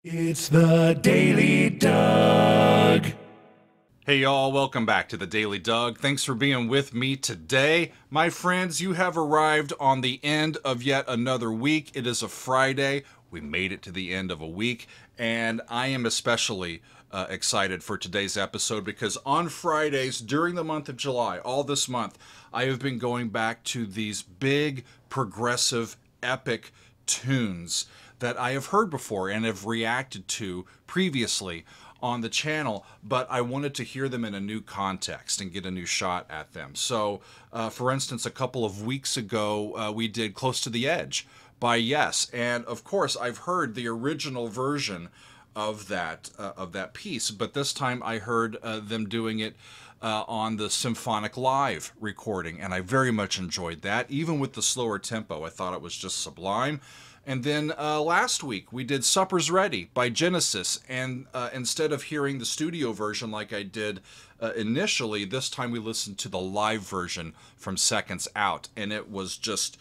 It's the Daily Doug. Hey y'all, welcome back to the Daily Doug. Thanks for being with me today. My friends, you have arrived on the end of yet another week. It is a Friday. We made it to the end of a week, and I am especially excited for today's episode because on Fridays during the month of July, all this month, I have been going back to these big, progressive, epic tunes that I have heard before and have reacted to previously on the channel, but I wanted to hear them in a new context and get a new shot at them. So, for instance, a couple of weeks ago, we did Close to the Edge by Yes, and of course, I've heard the original version of that piece, but this time I heard them doing it on the Symphonic Live recording, and I very much enjoyed that. Even with the slower tempo, I thought it was just sublime. And then last week we did Supper's Ready by Genesis, and instead of hearing the studio version like I did initially, this time we listened to the live version from Seconds Out, and it was just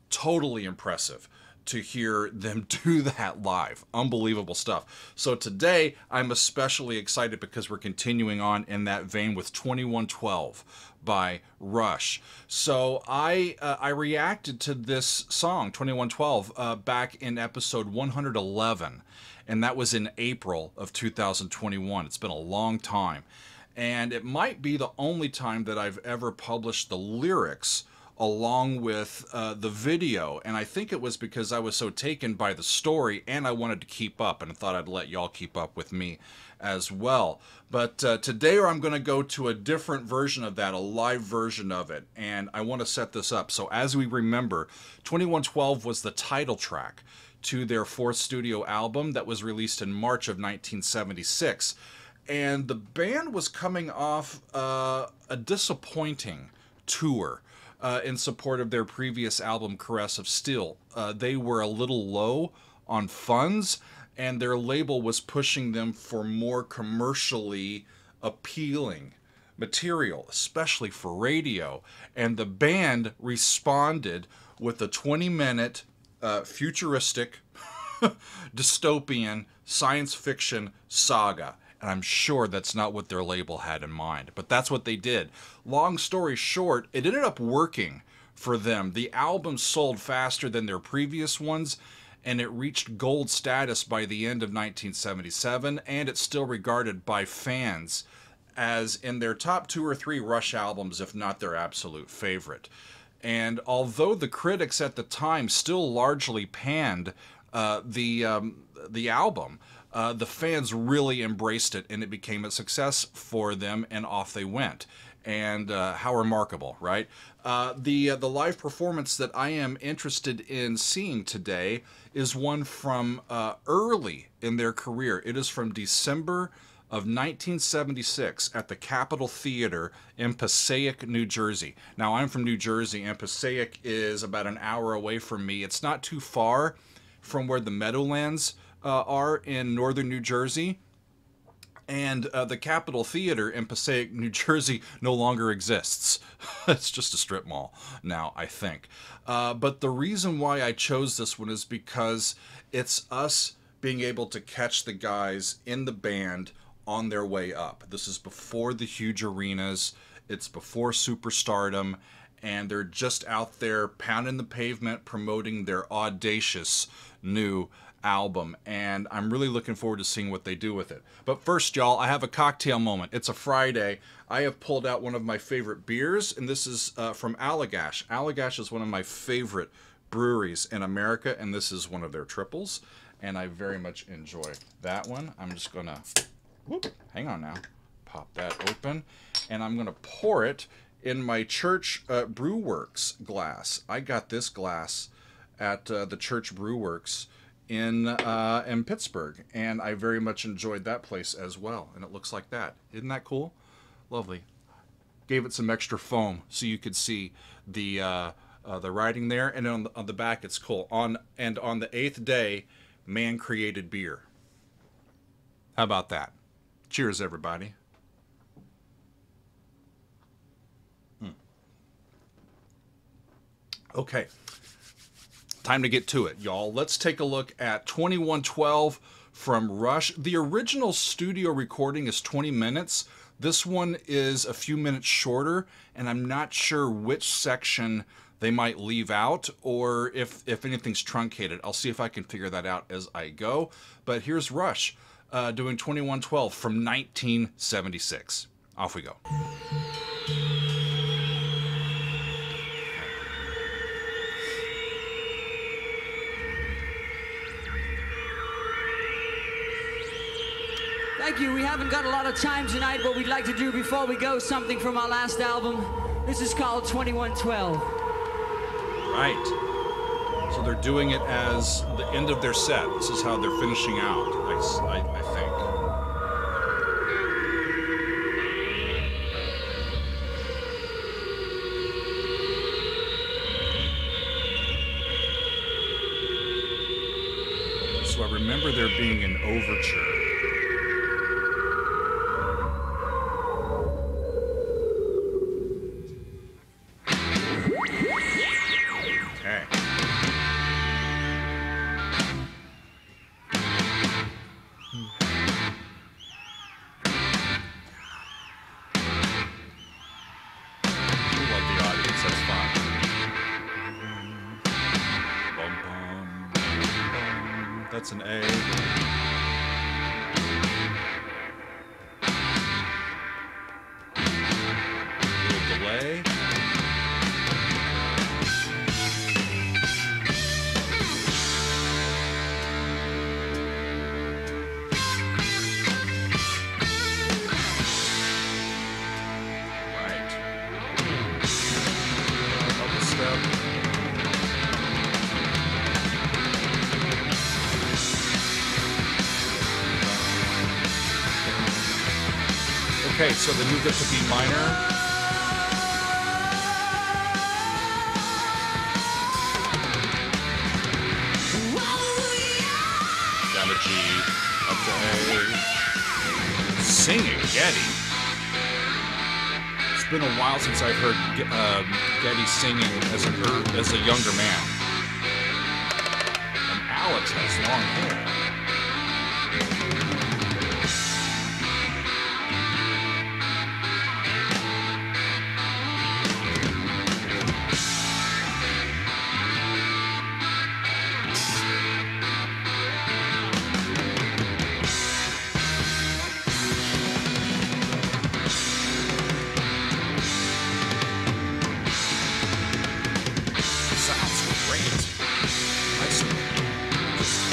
totally impressive to hear them do that live. Unbelievable stuff. So today I'm especially excited because we're continuing on in that vein with 2112 by Rush. So I reacted to this song 2112 back in episode 111, and that was in April of 2021. It's been a long time, and it might be the only time that I've ever published the lyrics along with the video, and I think it was because I was so taken by the story and I wanted to keep up, and I thought I'd let y'all keep up with me as well. But today I'm going to go to a different version of that, a live version of it, and I want to set this up. So as we remember, 2112 was the title track to their fourth studio album that was released in March of 1976, and the band was coming off a disappointing tour in support of their previous album, Caress of Steel. They were a little low on funds, and their label was pushing them for more commercially appealing material, especially for radio. And the band responded with a 20-minute futuristic, dystopian science fiction saga. And I'm sure that's not what their label had in mind, but that's what they did. Long story short, it ended up working for them. The album sold faster than their previous ones, and it reached gold status by the end of 1977, and it's still regarded by fans as in their top 2 or 3 Rush albums, if not their absolute favorite. And although the critics at the time still largely panned the album, the fans really embraced it, and it became a success for them, and off they went. And how remarkable, right? The live performance that I am interested in seeing today is one from early in their career. It is from December of 1976 at the Capitol Theater in Passaic, New Jersey. Now, I'm from New Jersey, and Passaic is about an hour away from me. It's not too far from where the Meadowlands are in northern New Jersey, and the Capitol Theater in Passaic, New Jersey no longer exists. It's just a strip mall now, I think. But the reason why I chose this one is because it's us being able to catch the guys in the band on their way up. This is before the huge arenas, it's before superstardom, and they're just out there pounding the pavement promoting their audacious new album, and I'm really looking forward to seeing what they do with it. But first, y'all, I have a cocktail moment. It's a Friday. I have pulled out one of my favorite beers, and this is from Allagash. Allagash is one of my favorite breweries in America, and this is one of their triples, and I very much enjoy that one. I'm just gonna, hang on now, pop that open, and I'm gonna pour it in my church Brewworks glass. I got this glass at the church Brewworks in Pittsburgh, and I very much enjoyed that place as well, and it looks like that. Isn't that cool? Lovely. Gave it some extra foam so you could see the writing there, and on the back it's cool. On the 8th day, man created beer. How about that? Cheers, everybody. Okay, time to get to it, y'all. Let's take a look at 2112 from Rush. The original studio recording is 20 minutes. This one is a few minutes shorter, and I'm not sure which section they might leave out or if anything's truncated. I'll see if I can figure that out as I go. But here's Rush doing 2112 from 1976. Off we go. Thank you. We haven't got a lot of time tonight, but we'd like to do before we go something from our last album. This is called 2112. Right. So they're doing it as the end of their set. This is how they're finishing out, I think. So I remember there being an overture. That's an A. Little delay. Right. Double step. Okay, so they moved it to B minor. Down to G, up to A. Singing Geddy. It's been a while since I've heard Geddy singing as a younger man. And Alex has long hair.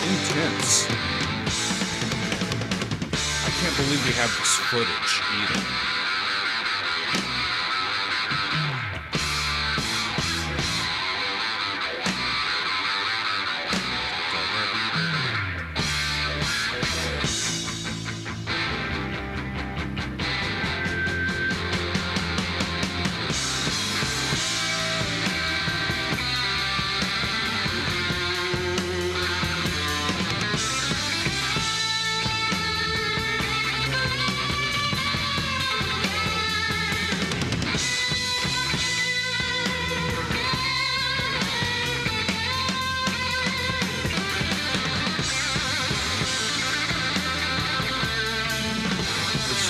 Intense. I can't believe we have this footage either.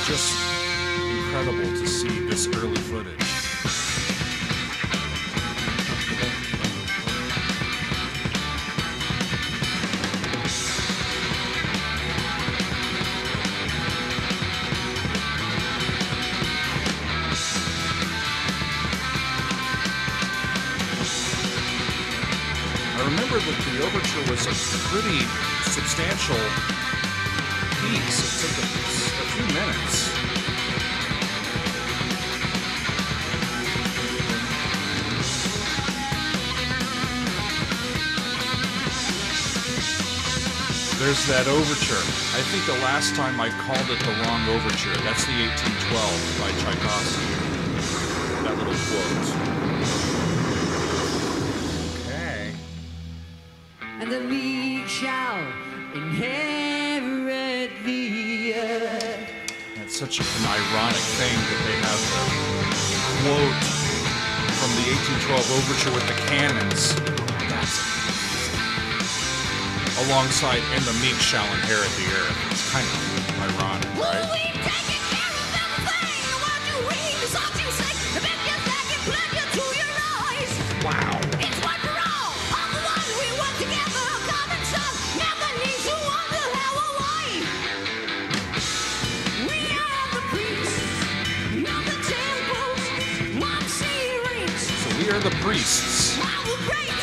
Just incredible to see this early footage. I remember that the overture was a pretty substantial piece. It took a few minutes. There's that overture. I think the last time I called it the wrong overture. That's the 1812 by Tchaikovsky. That little quote. Okay. And the meek shall inherit the earth. That's such an ironic thing that they have the quote from the 1812 overture with the cannons. That's alongside "And the meek shall inherit the earth." It's kind of ironic, right? Wow. It's one for all the ones we work together, common sense, never needs to wonder how or why. We are the priests, not the temples, not Syrinx. So we are the priests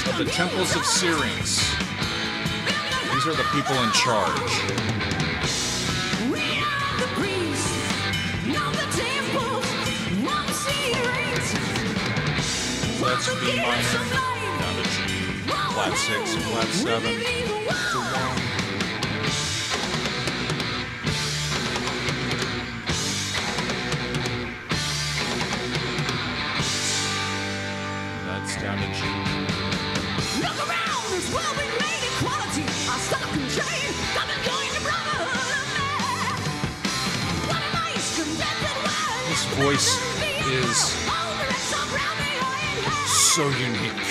of the temples of Syrinx. These are the people in charge. We are the priests, not the temples, not Syrinx. That's B minor, down to G, flat 6, flat 7, to 1. That's down to G. Look around, this world we made equality. Our stock and trade, come and join the brotherhood of man. What a nice contented world. This voice is so unique.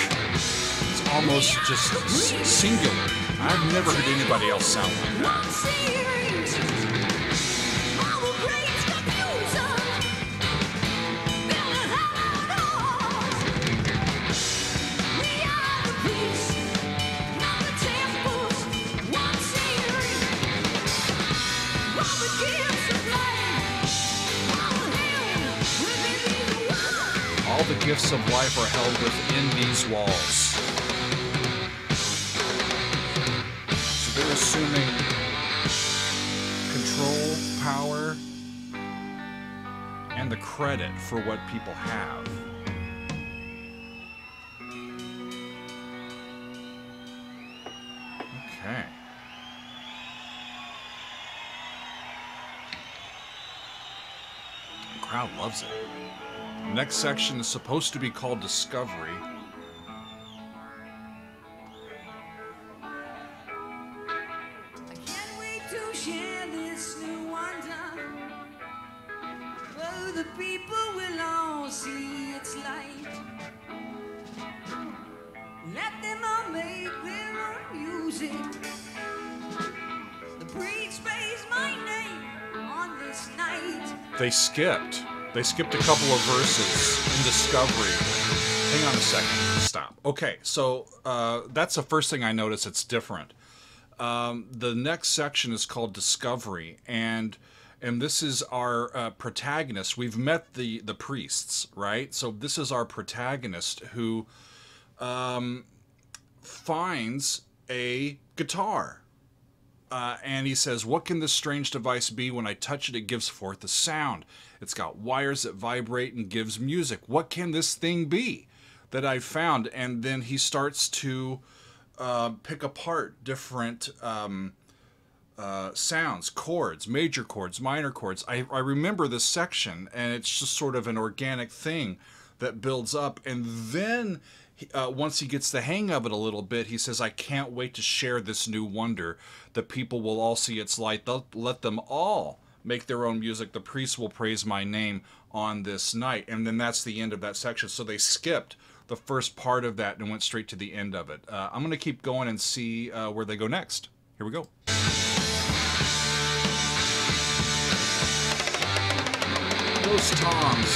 It's almost just singular. I've never heard anybody else sound like that. All the gifts of life are held within these walls. So they're assuming control, power, and the credit for what people have. Okay. The crowd loves it. The next section is supposed to be called Discovery. I can't wait to share this new wonder. Oh, the people will all see its light. Let them all make their own music. The priest pays my name on this night. They skipped a couple of verses in Discovery. Hang on a second. Stop. Okay, so that's the first thing I noticed. It's different. The next section is called Discovery, and this is our protagonist. We've met the priests, right? So this is our protagonist who finds a guitar. And he says, "What can this strange device be? When I touch it, it gives forth a sound. It's got wires that vibrate and gives music. What can this thing be that I've found?" And then he starts to pick apart different sounds, chords, major chords, minor chords. I remember this section, and it's just sort of an organic thing that builds up. And then once he gets the hang of it a little bit, he says, "I can't wait to share this new wonder. The people will all see its light. They'll let them all make their own music. The priests will praise my name on this night." And then that's the end of that section. So they skipped the first part of that and went straight to the end of it. I'm going to keep going and see where they go next. Here we go. Those toms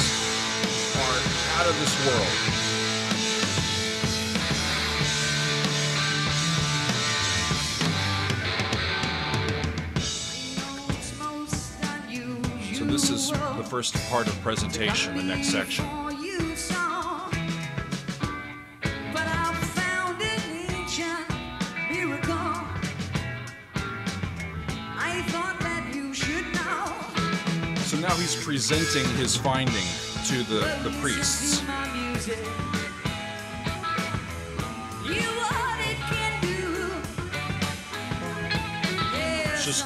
are out of this world. So this is the first part of presentation, the next section. So now he's presenting his finding to the priests. It's just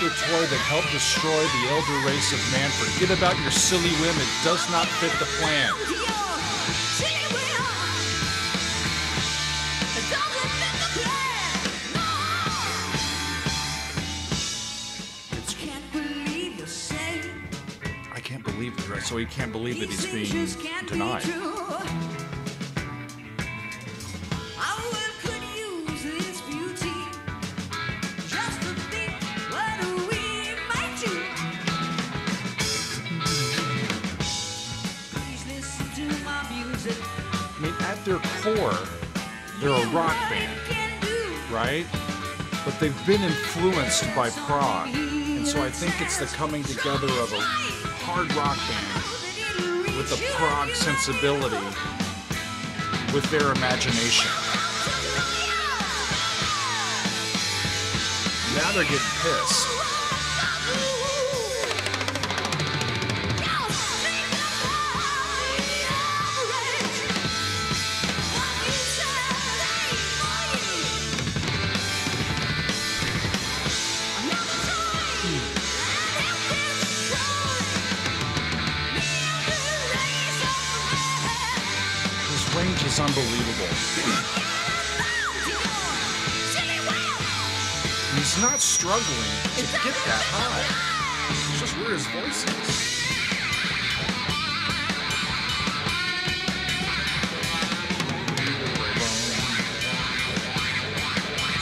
the toy that helped destroy the elder race of man. Forget about your silly whim, it does not fit the plan. I can't believe it, right? So he can't believe that he's being denied. I mean, at their core, they're a rock band, right? But they've been influenced by prog. And so I think it's the coming together of a hard rock band with a prog sensibility with their imagination. Now they're getting pissed. Range is unbelievable. He's not struggling to get that high. It's just where his voice is.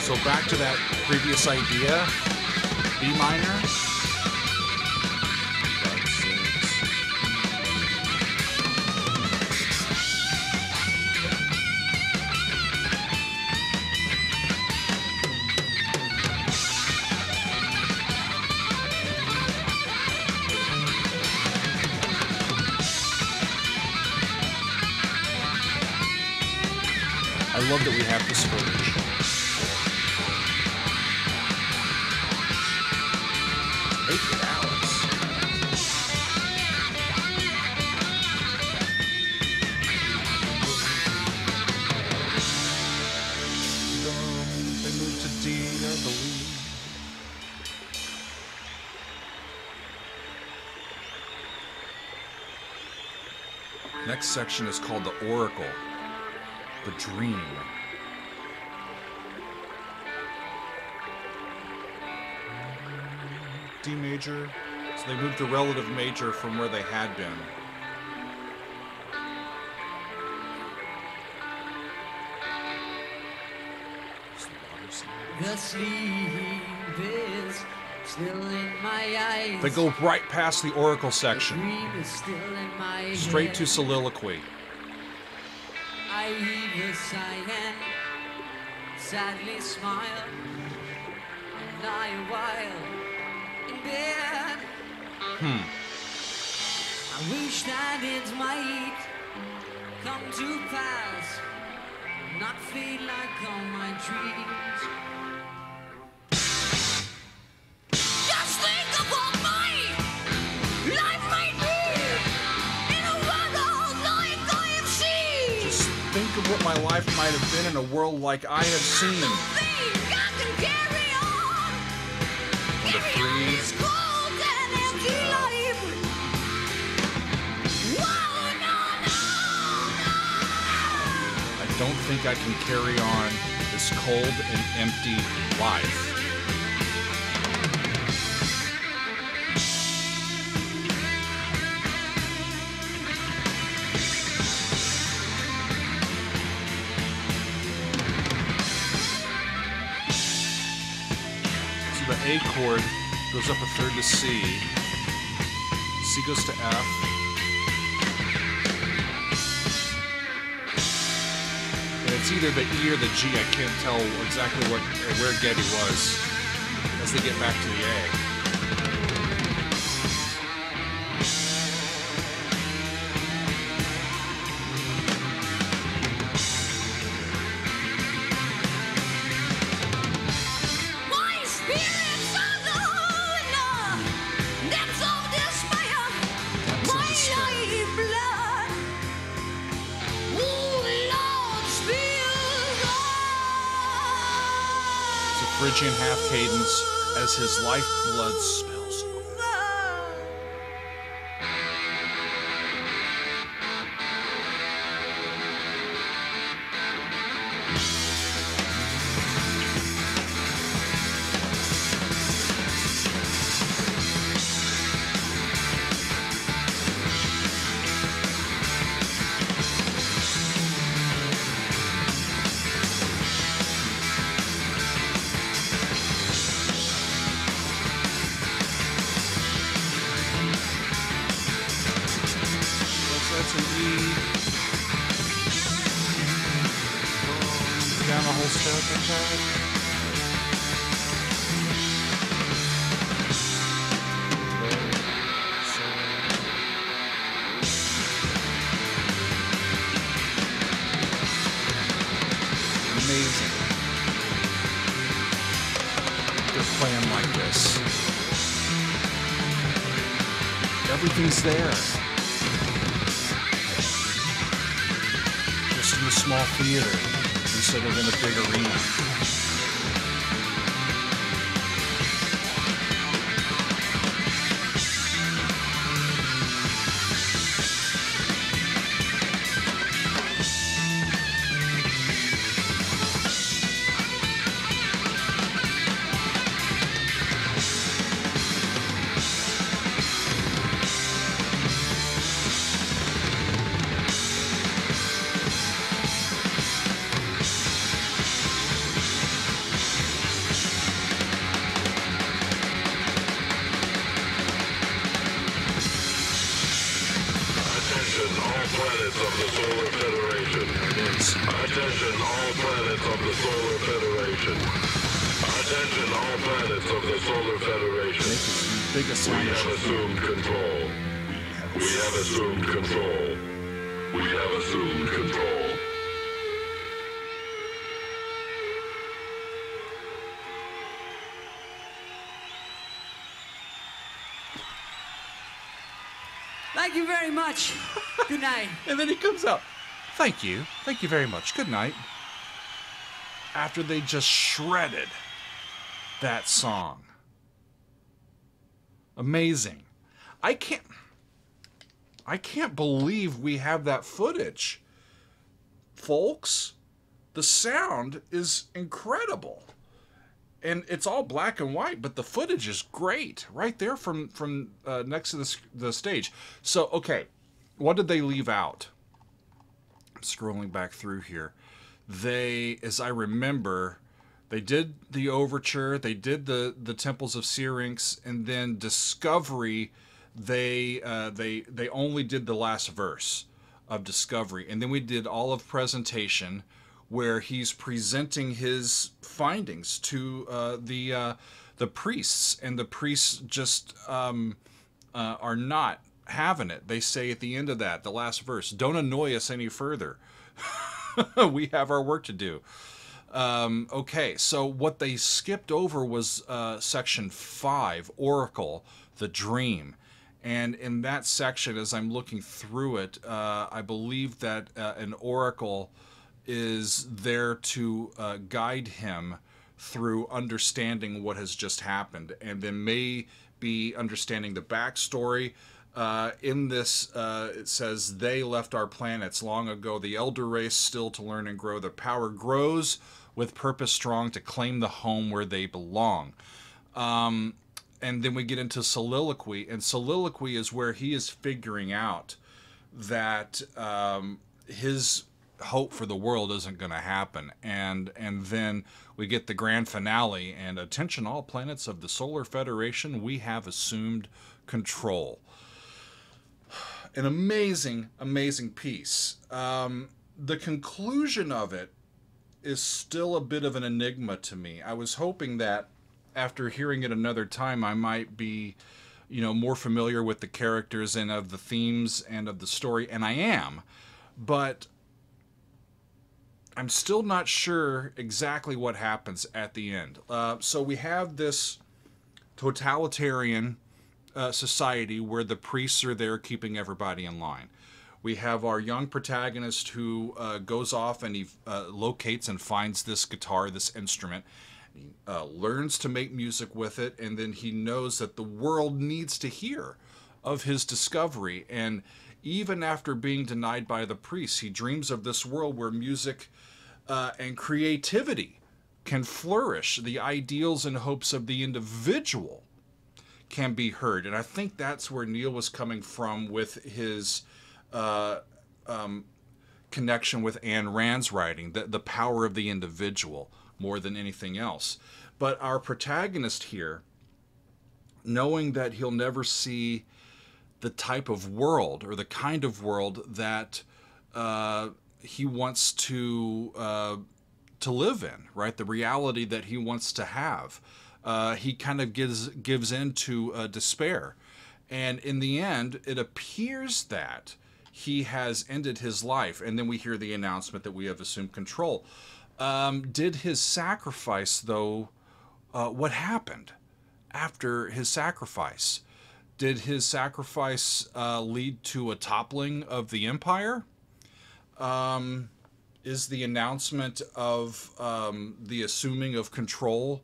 So back to that previous idea, B minor. I love that we have this footage. Take it, Alex. They moved to D, I believe. Next section is called the Oracle. The Dream. D major. So they moved to relative major from where they had been. The sleep is still in my eyes. They go right past the Oracle section. Dream is still in my Straight head. to soliloquy. I hear the cyan, sadly smile, and lie a while in bed. I wish that it might come to pass, not fade like all my dreams. Just think of what my life might be in a world like I have seen. Just think of what my life might have been in a world like I have seen. Think I can carry on. The free. This cold and empty life. Whoa, no, no, I don't think I can carry on this cold and empty life. So the A chord goes up a third to C. C goes to F. And it's either the E or the G. I can't tell exactly where Getty was as they get back to the A. my spirit's alone. Depths of despair. Depths of My despair. lifeblood. Ooh, Lord, spills on. It's a Phrygian half cadence as his lifeblood spills over. That's an E. Down the whole step like that. Amazing. They're playing like this. Everything's there. Just in a small theater instead of in a big arena. planets of the Solar Federation. Attention, all planets of the Solar Federation. Attention, all planets of the Solar Federation. We have assumed control. We have assumed control. We have assumed control. Thank you very much. Good night. And then he comes out. Thank you. Thank you very much. Good night. After they just shredded that song. Amazing. I can't believe we have that footage. Folks, the sound is incredible. And it's all black and white, but the footage is great. Right there from next to the stage. So, okay, what did they leave out? I'm scrolling back through here. They, as I remember, they did the overture, they did the Temples of Syrinx, and then Discovery, they only did the last verse of Discovery. And then we did all of Presentation, where he's presenting his findings to the priests, and the priests just are not having it. They say at the end of that, the last verse, "Don't annoy us any further. We have our work to do." Okay, so what they skipped over was section 5, Oracle, the Dream. And in that section, as I'm looking through it, I believe that an oracle is there to guide him through understanding what has just happened, and then maybe understanding the backstory. In this, it says, "They left our planets long ago, the elder race still to learn and grow. Their power grows with purpose strong to claim the home where they belong." And then we get into soliloquy, and soliloquy is where he is figuring out that his hope for the world isn't going to happen, and then we get the grand finale, and "Attention all planets of the Solar Federation, we have assumed control." An amazing piece. The conclusion of it is still a bit of an enigma to me. I was hoping that after hearing it another time, I might be, more familiar with the characters and of the themes and of the story, and I am, but I'm still not sure exactly what happens at the end. So we have this totalitarian society where the priests are there keeping everybody in line. We have our young protagonist who goes off and he locates and finds this guitar, this instrument, He learns to make music with it, and then he knows that the world needs to hear of his discovery. And even after being denied by the priests, he dreams of this world where music and creativity can flourish. The ideals and hopes of the individual can be heard. And I think that's where Neil was coming from with his connection with Ayn Rand's writing, the power of the individual more than anything else. But our protagonist here, knowing that he'll never see the type of world or the kind of world that he wants to live in, right? The reality that he wants to have. He kind of gives in to despair. And in the end, it appears that he has ended his life. And then we hear the announcement that we have assumed control. Did his sacrifice, though, what happened after his sacrifice? Did his sacrifice lead to a toppling of the empire? Is the announcement of the assuming of control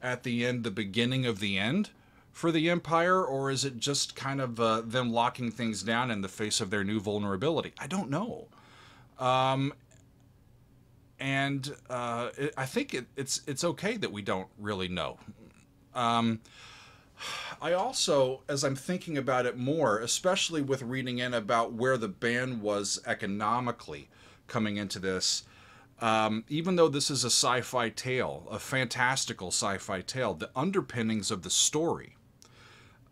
at the end the beginning of the end for the empire? Or is it just kind of them locking things down in the face of their new vulnerability? I don't know. I think it's okay that we don't really know. I also, as I'm thinking about it more, especially with reading in about where the band was economically coming into this, even though this is a sci-fi tale, a fantastical sci-fi tale, the underpinnings of the story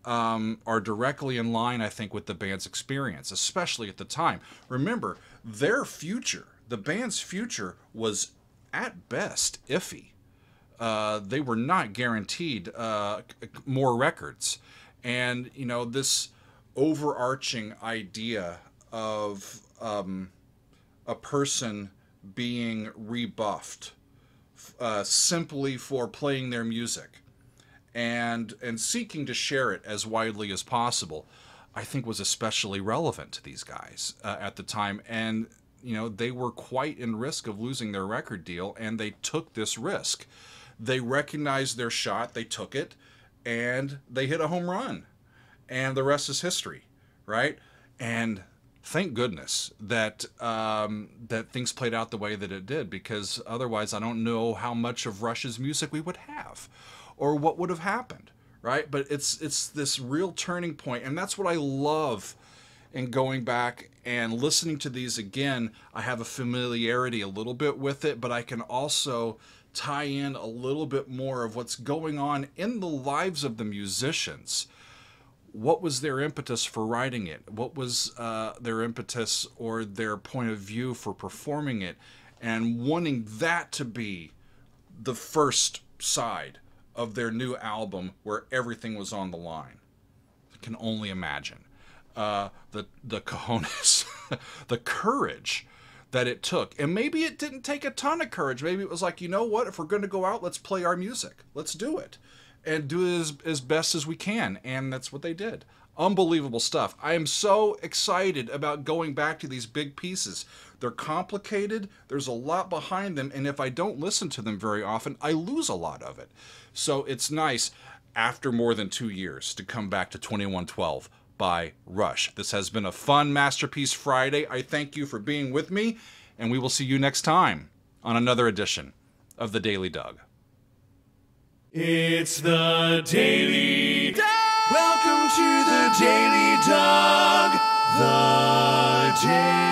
are directly in line, I think, with the band's experience, especially at the time. Remember, their future, the band's future, was at best iffy. They were not guaranteed more records. And, you know, this overarching idea of a person being rebuffed simply for playing their music and seeking to share it as widely as possible, I think was especially relevant to these guys at the time. And, you know, they were quite in risk of losing their record deal, and they took this risk. They recognized their shot, they took it, and they hit a home run. And the rest is history, right? And thank goodness that that things played out the way that it did, because otherwise I don't know how much of Rush's music we would have or what would have happened, right? But it's this real turning point, and that's what I love in going back and listening to these again. I have a familiarity a little bit with it, but I can also tie in a little bit more of what's going on in the lives of the musicians. What was their impetus for writing it? What was their impetus or their point of view for performing it? And wanting that to be the first side of their new album where everything was on the line. I can only imagine. The cojones, the courage that it took. And maybe it didn't take a ton of courage. Maybe it was like, you know what, if we're going to go out, let's play our music. Let's do it. And do it as best as we can. And that's what they did. Unbelievable stuff. I am so excited about going back to these big pieces. They're complicated. There's a lot behind them. And if I don't listen to them very often, I lose a lot of it. So it's nice, after more than 2 years, to come back to 2112 by Rush. This has been a fun Masterpiece Friday. I thank you for being with me, and we will see you next time on another edition of The Daily Doug. It's the Daily Doug. Welcome to the Daily Doug. The Daily